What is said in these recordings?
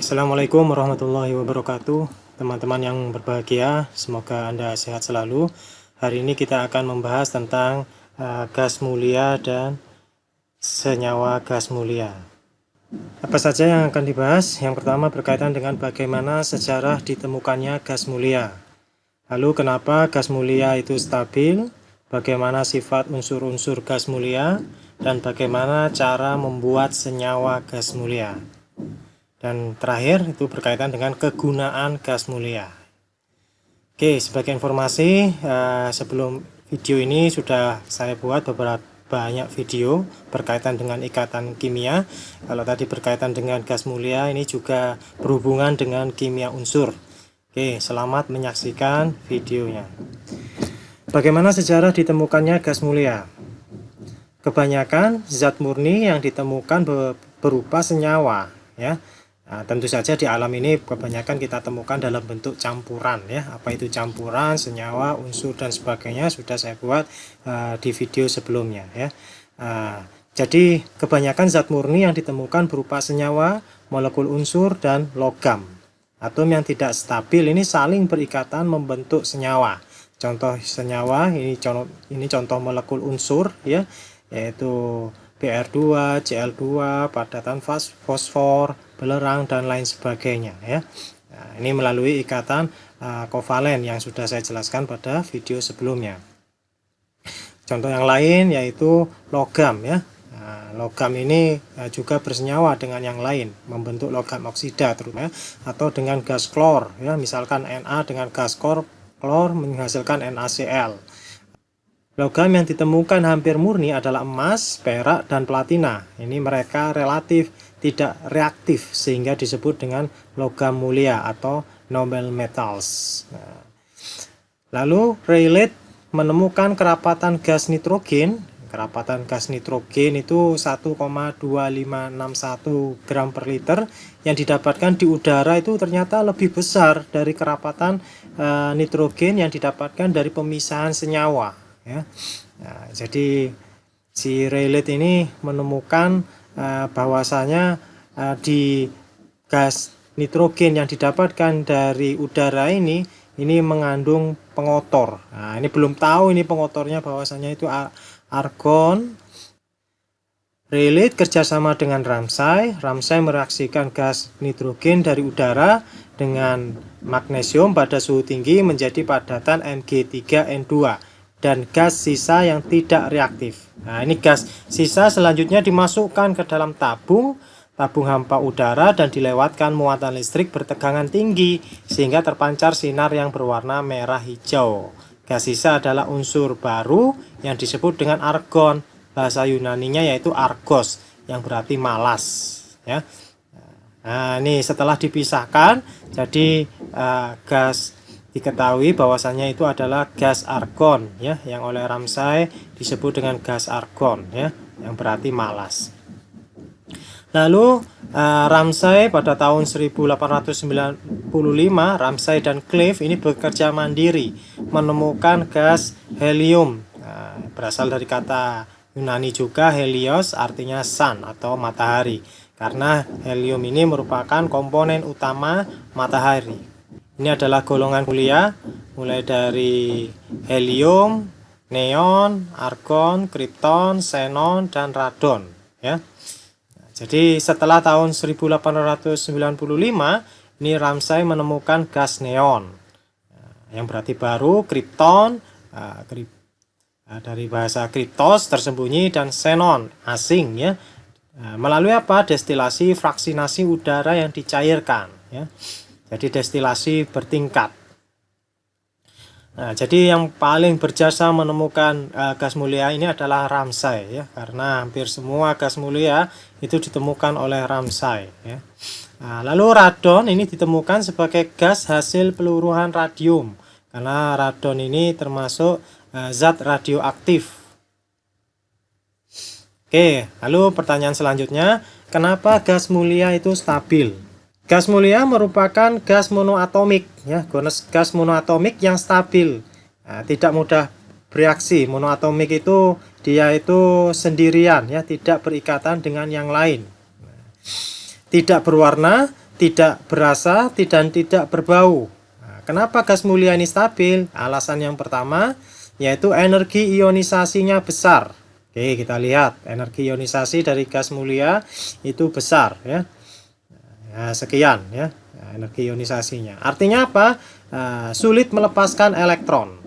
Assalamualaikum warahmatullahi wabarakatuh. Teman-teman yang berbahagia, semoga Anda sehat selalu. Hari ini kita akan membahas tentang gas mulia dan senyawa gas mulia. Apa saja yang akan dibahas? Yang pertama berkaitan dengan bagaimana sejarah ditemukannya gas mulia. Lalu kenapa gas mulia itu stabil? Bagaimana sifat unsur-unsur gas mulia? Dan bagaimana cara membuat senyawa gas mulia? Dan terakhir itu berkaitan dengan kegunaan gas mulia. Oke, sebagai informasi, sebelum video ini sudah saya buat beberapa banyak video berkaitan dengan ikatan kimia. Kalau tadi berkaitan dengan gas mulia, ini juga berhubungan dengan kimia unsur. Oke, selamat menyaksikan videonya. Bagaimana sejarah ditemukannya gas mulia? Kebanyakan zat murni yang ditemukan berupa senyawa, ya. Nah, tentu saja di alam ini kebanyakan kita temukan dalam bentuk campuran, ya. Apa itu campuran, senyawa, unsur dan sebagainya sudah saya buat di video sebelumnya, ya. Jadi kebanyakan zat murni yang ditemukan berupa senyawa, molekul unsur dan logam. Atom yang tidak stabil ini saling berikatan membentuk senyawa. Contoh senyawa ini contoh molekul unsur, ya, yaitu Br2, Cl2, padatan fosfor, belerang dan lain sebagainya, ya. Nah, ini melalui ikatan kovalen yang sudah saya jelaskan pada video sebelumnya. Contoh yang lain yaitu logam, ya. Nah, logam ini juga bersenyawa dengan yang lain, membentuk logam oksida terutama, atau dengan gas klor, ya. Misalkan Na dengan gas klor menghasilkan NaCl. Logam yang ditemukan hampir murni adalah emas, perak, dan platina. Ini mereka relatif tidak reaktif sehingga disebut dengan logam mulia atau noble metals. Nah, lalu Rayleigh menemukan kerapatan gas nitrogen. Kerapatan gas nitrogen itu 1,2561 gram per liter yang didapatkan di udara itu ternyata lebih besar dari kerapatan nitrogen yang didapatkan dari pemisahan senyawa, ya. Nah, jadi si Rayleigh ini menemukan bahwasanya di gas nitrogen yang didapatkan dari udara ini mengandung pengotor. Nah, ini belum tahu ini pengotornya bahwasanya itu argon. Rayleigh kerjasama dengan Ramsay mereaksikan gas nitrogen dari udara dengan magnesium pada suhu tinggi menjadi padatan Mg3N2 dan gas sisa yang tidak reaktif. Nah, ini gas sisa selanjutnya dimasukkan ke dalam tabung hampa udara dan dilewatkan muatan listrik bertegangan tinggi sehingga terpancar sinar yang berwarna merah hijau. Gas sisa adalah unsur baru yang disebut dengan argon. Bahasa Yunaninya yaitu argos yang berarti malas, ya. Nah, ini setelah dipisahkan jadi gas diketahui bahwasanya itu adalah gas argon, ya, yang oleh Ramsay disebut dengan gas argon, ya, yang berarti malas. Lalu Ramsay pada tahun 1895 Ramsay dan Clive ini bekerja mandiri menemukan gas helium. Berasal dari kata Yunani juga helios, artinya sun atau matahari, karena helium ini merupakan komponen utama matahari. Ini adalah golongan mulia mulai dari helium, neon, argon, krypton, xenon, dan radon, ya. Jadi setelah tahun 1895 ini Ramsay menemukan gas neon, yang berarti baru, krypton dari bahasa kryptos tersembunyi dan xenon asing, ya. Melalui apa? Destilasi fraksinasi udara yang dicairkan, ya. Jadi destilasi bertingkat. Nah, jadi yang paling berjasa menemukan gas mulia ini adalah Ramsay, ya, karena hampir semua gas mulia itu ditemukan oleh Ramsay, ya. Nah, lalu radon ini ditemukan sebagai gas hasil peluruhan radium, karena radon ini termasuk zat radioaktif. Oke, lalu pertanyaan selanjutnya, kenapa gas mulia itu stabil? Gas mulia merupakan gas monoatomik, ya, gas monoatomik yang stabil, tidak mudah bereaksi. Monoatomik itu dia itu sendirian, ya, tidak berikatan dengan yang lain. Tidak berwarna, tidak berasa dan tidak berbau. Nah, kenapa gas mulia ini stabil? Alasan yang pertama yaitu energi ionisasinya besar. Oke, kita lihat energi ionisasi dari gas mulia itu besar ya. Nah, sekian ya energi ionisasinya. Artinya apa? Sulit melepaskan elektron.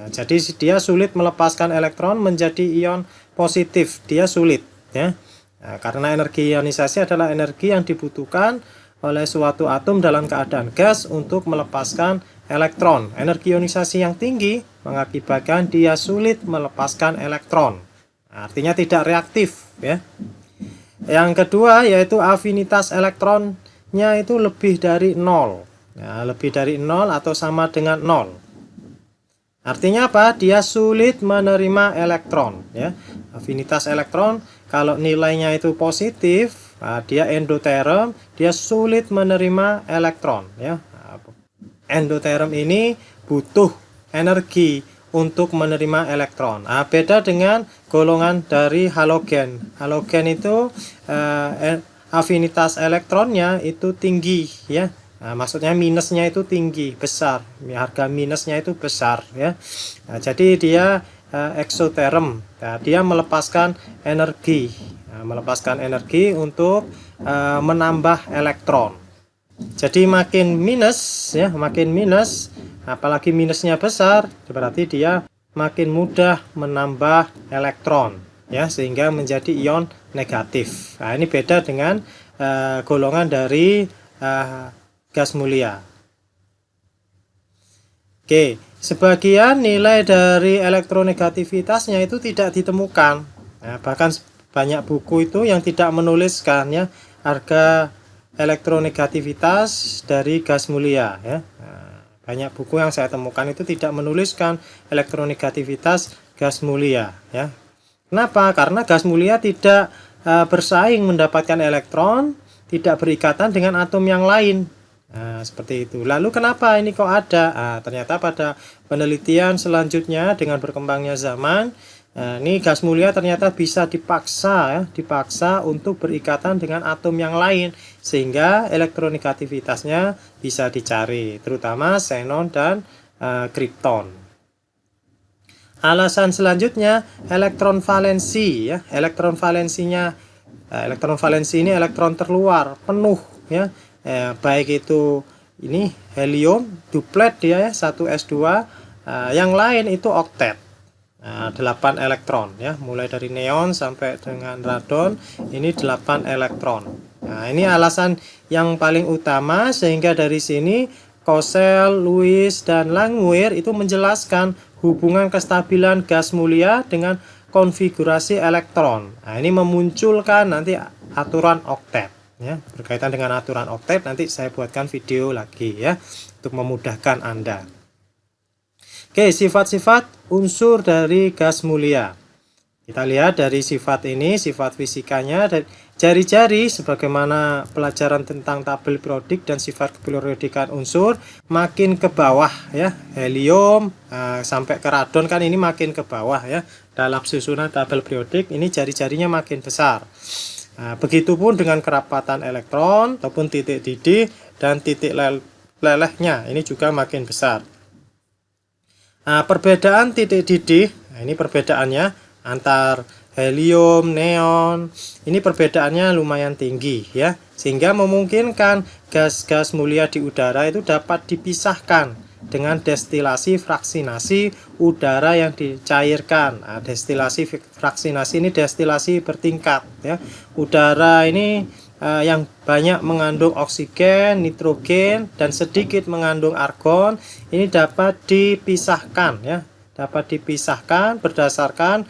Jadi dia sulit melepaskan elektron menjadi ion positif. Dia sulit ya. Karena energi ionisasi adalah energi yang dibutuhkan oleh suatu atom dalam keadaan gas untuk melepaskan elektron. Energi ionisasi yang tinggi mengakibatkan dia sulit melepaskan elektron. Artinya tidak reaktif ya. Yang kedua yaitu afinitas elektronnya itu lebih dari 0. Nah, lebih dari 0 atau sama dengan 0. Artinya apa? Dia sulit menerima elektron ya. Afinitas elektron kalau nilainya itu positif, nah, dia endoterm, dia sulit menerima elektron ya. Endoterm ini butuh energi untuk menerima elektron. Beda dengan golongan dari halogen. Halogen itu afinitas elektronnya itu tinggi ya. Maksudnya minusnya itu tinggi, besar. Harga minusnya itu besar ya. Jadi dia exotherm. Dia melepaskan energi. Melepaskan energi untuk menambah elektron. Jadi makin minus ya, makin minus, apalagi minusnya besar, berarti dia makin mudah menambah elektron ya, sehingga menjadi ion negatif. Nah, ini beda dengan golongan dari gas mulia. Oke, sebagian nilai dari elektronegativitasnya itu tidak ditemukan. Nah, bahkan banyak buku itu yang tidak menuliskan ya harga elektronegativitas dari gas mulia ya. Banyak buku yang saya temukan itu tidak menuliskan elektronegativitas gas mulia ya. Kenapa? Karena gas mulia tidak bersaing mendapatkan elektron, tidak berikatan dengan atom yang lain. Nah, seperti itu. Lalu kenapa ini kok ada? Ternyata pada penelitian selanjutnya dengan berkembangnya zaman, ini gas mulia ternyata bisa dipaksa untuk berikatan dengan atom yang lain sehingga elektronegativitasnya bisa dicari, terutama xenon dan kripton. Alasan selanjutnya elektron valensi ya. Elektron valensi ini elektron terluar penuh ya. Baik itu ini helium duplet dia ya, 1s2, yang lain itu oktet. 8 elektron ya, mulai dari neon sampai dengan radon ini 8 elektron. Nah, ini alasan yang paling utama sehingga dari sini Kossel, Lewis dan Langmuir itu menjelaskan hubungan kestabilan gas mulia dengan konfigurasi elektron. Nah, ini memunculkan nanti aturan oktet ya. Berkaitan dengan aturan oktet nanti saya buatkan video lagi ya untuk memudahkan Anda. Oke, sifat-sifat unsur dari gas mulia. Kita lihat dari sifat ini, sifat fisikanya, jari-jari sebagaimana pelajaran tentang tabel periodik dan sifat keperiodikan unsur makin ke bawah ya. Helium sampai ke radon kan ini makin ke bawah ya. Dalam susunan tabel periodik ini jari-jarinya makin besar. Begitupun dengan kerapatan elektron ataupun titik didih dan titik lelehnya ini juga makin besar. Perbedaan titik didih, ini perbedaannya antar helium, neon, ini perbedaannya lumayan tinggi ya, sehingga memungkinkan gas-gas mulia di udara itu dapat dipisahkan dengan destilasi fraksinasi udara yang dicairkan. Destilasi fraksinasi ini destilasi bertingkat ya. Udara ini yang banyak mengandung oksigen, nitrogen dan sedikit mengandung argon ini dapat dipisahkan ya, dapat dipisahkan berdasarkan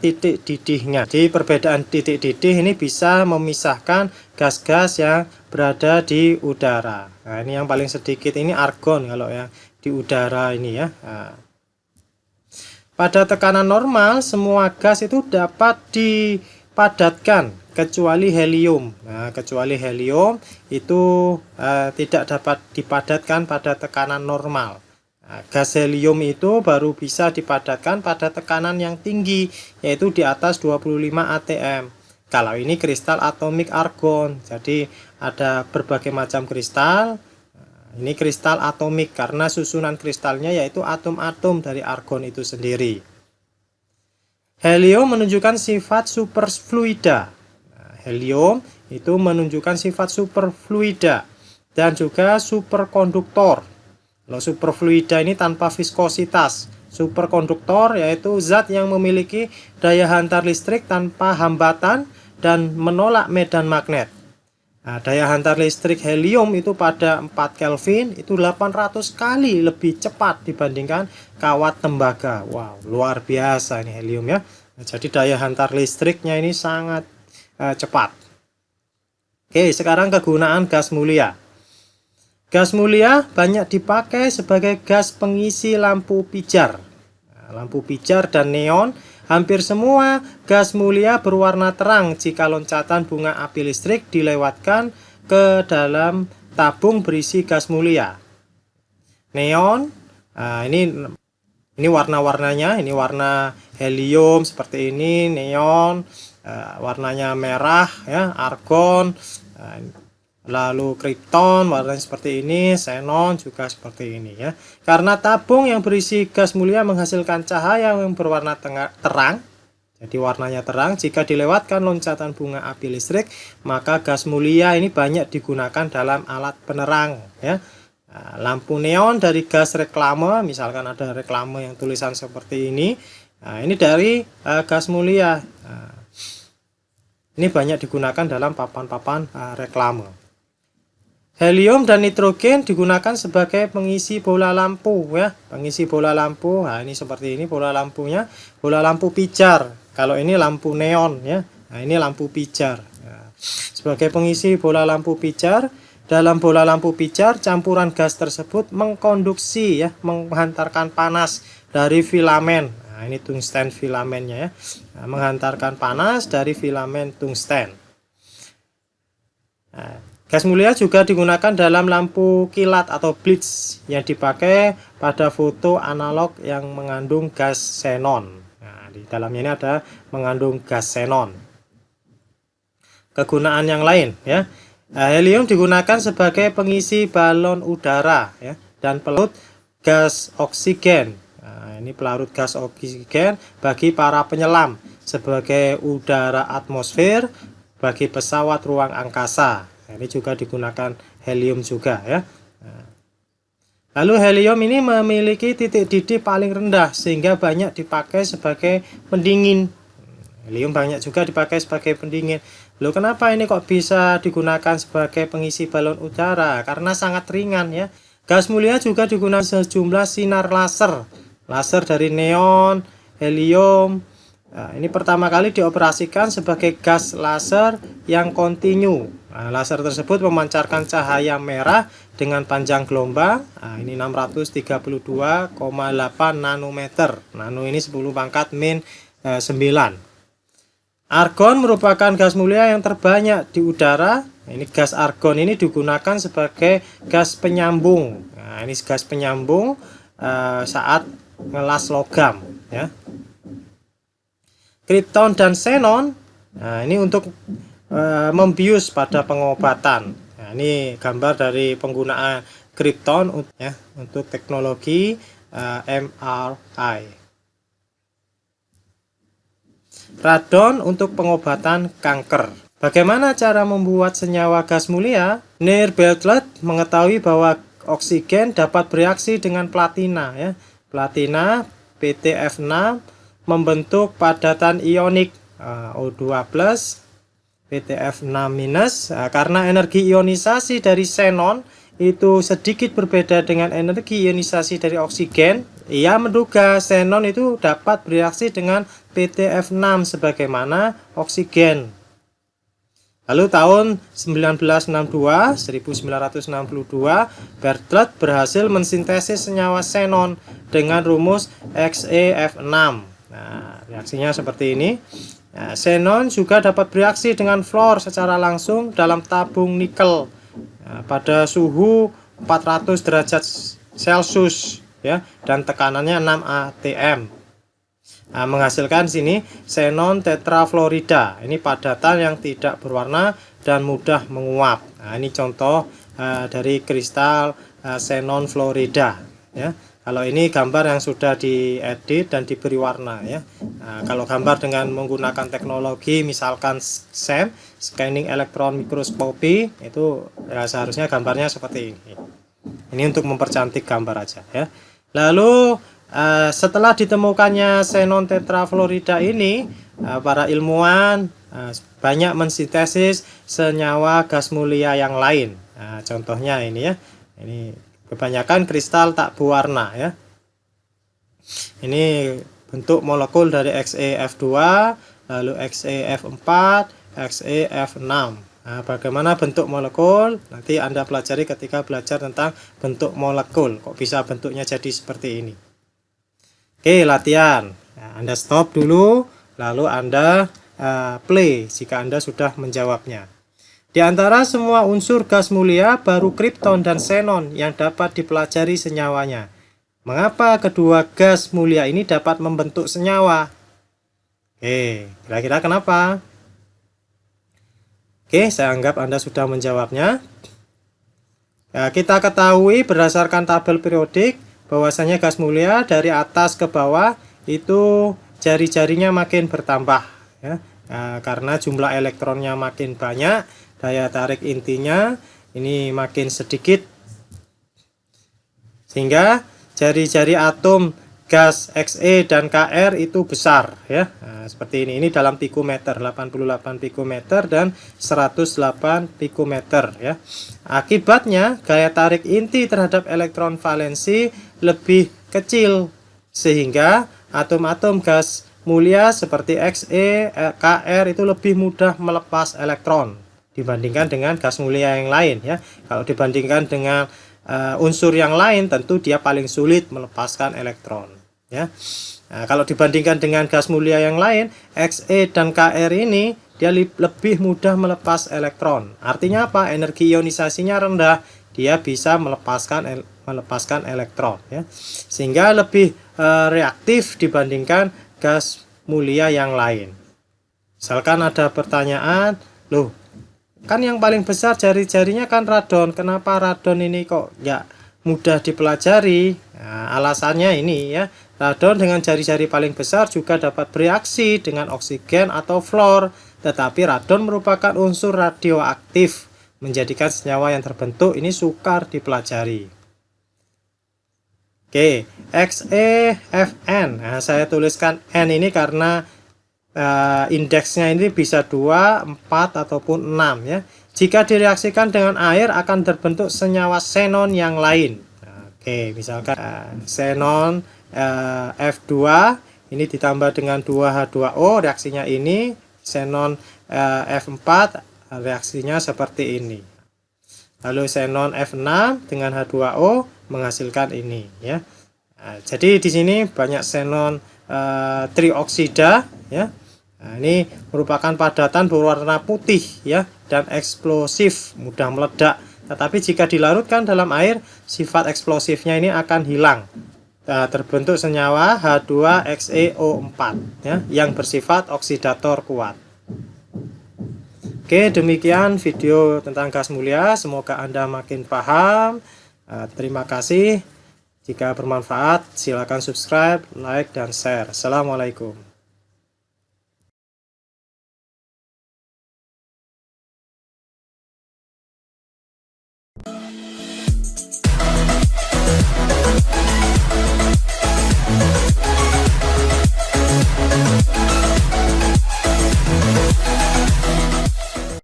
titik didihnya. Di perbedaan titik didih ini bisa memisahkan gas-gas yang berada di udara. Nah, ini yang paling sedikit ini argon kalau yang di udara ini ya. Pada tekanan normal semua gas itu dapat dipadatkan kecuali helium. Nah, kecuali helium itu tidak dapat dipadatkan pada tekanan normal. Gas helium itu baru bisa dipadatkan pada tekanan yang tinggi, yaitu di atas 25 atm. Kalau ini kristal atomik argon. Jadi ada berbagai macam kristal. Ini kristal atomik karena susunan kristalnya yaitu atom-atom dari argon itu sendiri. Helium menunjukkan sifat superfluida. Helium itu menunjukkan sifat superfluida dan juga superkonduktor. Kalau superfluida ini tanpa viskositas. Superkonduktor yaitu zat yang memiliki daya hantar listrik tanpa hambatan dan menolak medan magnet. Nah, daya hantar listrik helium itu pada 4 Kelvin itu 800 kali lebih cepat dibandingkan kawat tembaga. Wow, luar biasa ini helium ya. Nah, jadi daya hantar listriknya ini sangat cepat. Oke, sekarang kegunaan gas mulia. Gas mulia banyak dipakai sebagai gas pengisi lampu pijar. Nah, lampu pijar dan neon. Hampir semua gas mulia berwarna terang jika loncatan bunga api listrik dilewatkan ke dalam tabung berisi gas mulia. Neon, ini warna-warnanya, ini warna helium seperti ini, neon, warnanya merah ya, argon, lalu krypton warnanya seperti ini, xenon juga seperti ini ya. Karena tabung yang berisi gas mulia menghasilkan cahaya yang berwarna terang, jadi warnanya terang, jika dilewatkan loncatan bunga api listrik, maka gas mulia ini banyak digunakan dalam alat penerang ya. Nah, lampu neon dari gas reklame, misalkan ada reklame yang tulisan seperti ini. Nah, ini dari gas mulia. Nah, ini banyak digunakan dalam papan-papan reklame. Helium dan nitrogen digunakan sebagai pengisi bola lampu ya, pengisi bola lampu. Nah, ini seperti ini bola lampunya, bola lampu pijar. Kalau ini lampu neon ya. Nah, ini lampu pijar. Nah, sebagai pengisi bola lampu pijar, dalam bola lampu pijar campuran gas tersebut mengkonduksi ya, menghantarkan panas dari filamen. Nah, ini tungsten filamennya ya. Nah, menghantarkan panas dari filamen tungsten. Nah, gas mulia juga digunakan dalam lampu kilat atau blitz yang dipakai pada foto analog yang mengandung gas xenon. Nah, di dalamnya ini ada mengandung gas xenon. Kegunaan yang lain ya. Helium digunakan sebagai pengisi balon udara ya, dan pelarut gas oksigen. Nah, ini pelarut gas oksigen bagi para penyelam sebagai udara atmosfer bagi pesawat ruang angkasa. Nah, ini juga digunakan helium juga ya. Lalu helium ini memiliki titik didih paling rendah sehingga banyak dipakai sebagai pendingin. Helium banyak juga dipakai sebagai pendingin. Loh, kenapa ini kok bisa digunakan sebagai pengisi balon udara? Karena sangat ringan ya. Gas mulia juga digunakan sejumlah sinar laser. Laser dari neon, helium. Nah, ini pertama kali dioperasikan sebagai gas laser yang kontinu. Nah, laser tersebut memancarkan cahaya merah dengan panjang gelombang. Nah, ini 632,8 nanometer. Nano ini 10 pangkat min 9. Argon merupakan gas mulia yang terbanyak di udara. Ini gas argon ini digunakan sebagai gas penyambung. Nah, ini gas penyambung saat ngelas logam ya. Krypton dan xenon, nah ini untuk membius pada pengobatan. Nah, ini gambar dari penggunaan krypton ya, untuk teknologi MRI. Radon untuk pengobatan kanker. Bagaimana cara membuat senyawa gas mulia? Neil Bartlett mengetahui bahwa oksigen dapat bereaksi dengan platina ya. Platina PTF6 membentuk padatan ionik O2+, PTF6-, karena energi ionisasi dari xenon itu sedikit berbeda dengan energi ionisasi dari oksigen. Ia menduga xenon itu dapat bereaksi dengan PTF6 sebagaimana oksigen. Lalu tahun 1962, Bartlett berhasil mensintesis senyawa xenon dengan rumus XeF6. Nah, reaksinya seperti ini. Nah, xenon juga dapat bereaksi dengan fluor secara langsung dalam tabung nikel pada suhu 400 derajat Celcius ya, dan tekanannya 6 atm. Nah, menghasilkan sini xenon tetrafluorida. Ini padatan yang tidak berwarna dan mudah menguap. Nah, ini contoh dari kristal xenon fluorida ya. Kalau ini gambar yang sudah diedit dan diberi warna ya. Nah, kalau gambar dengan menggunakan teknologi misalkan SEM, scanning electron microscopy, itu ya, seharusnya gambarnya seperti ini. Ini untuk mempercantik gambar aja ya. Lalu setelah ditemukannya xenon tetrafluorida ini, para ilmuwan banyak mensintesis senyawa gas mulia yang lain. Contohnya ini ya. Ini kebanyakan kristal tak berwarna ya. Ini bentuk molekul dari XeF2, lalu XeF4, XeF6. Nah, bagaimana bentuk molekul? Nanti Anda pelajari ketika belajar tentang bentuk molekul. Kok bisa bentuknya jadi seperti ini? Oke, latihan. Nah, Anda stop dulu, lalu Anda play jika Anda sudah menjawabnya. Di antara semua unsur gas mulia, baru kripton dan xenon yang dapat dipelajari senyawanya. Mengapa kedua gas mulia ini dapat membentuk senyawa? Oke, kira-kira kenapa? Oke, saya anggap Anda sudah menjawabnya. Nah, kita ketahui berdasarkan tabel periodik bahwasanya gas mulia dari atas ke bawah itu jari-jarinya makin bertambah ya. Nah, karena jumlah elektronnya makin banyak, daya tarik intinya ini makin sedikit, sehingga jari-jari atom gas Xe dan Kr itu besar ya. Nah, seperti ini dalam pikometer, 88 pikometer dan 108 pikometer ya. Akibatnya gaya tarik inti terhadap elektron valensi lebih kecil, sehingga atom-atom gas mulia seperti Xe, Kr itu lebih mudah melepas elektron dibandingkan dengan gas mulia yang lain ya. Kalau dibandingkan dengan unsur yang lain, tentu dia paling sulit melepaskan elektron ya. Nah, kalau dibandingkan dengan gas mulia yang lain, Xe dan Kr ini dia lebih mudah melepas elektron. Artinya apa? Energi ionisasinya rendah, dia bisa melepaskan elektron ya. Sehingga lebih reaktif dibandingkan gas mulia yang lain. Misalkan ada pertanyaan, loh, kan yang paling besar jari-jarinya kan radon, kenapa radon ini kok ya mudah dipelajari? Nah, alasannya ini ya, radon dengan jari-jari paling besar juga dapat bereaksi dengan oksigen atau fluor, tetapi radon merupakan unsur radioaktif, menjadikan senyawa yang terbentuk ini sukar dipelajari. Oke, XeFN. Nah, saya tuliskan N ini karena indeksnya ini bisa 2, 4 ataupun 6 ya. Jika direaksikan dengan air akan terbentuk senyawa xenon yang lain. Oke, misalkan xenon F2 ini ditambah dengan 2H2O, reaksinya ini. Xenon F4 reaksinya seperti ini. Lalu xenon F6 dengan H2O menghasilkan ini ya. Nah, jadi di sini banyak xenon trioksida ya. Nah, ini merupakan padatan berwarna putih ya dan eksplosif, mudah meledak. Tetapi jika dilarutkan dalam air, sifat eksplosifnya ini akan hilang. Nah, terbentuk senyawa H2XeO4 ya, yang bersifat oksidator kuat. Oke, demikian video tentang gas mulia. Semoga Anda makin paham. Terima kasih. Jika bermanfaat, silakan subscribe, like, dan share. Assalamualaikum.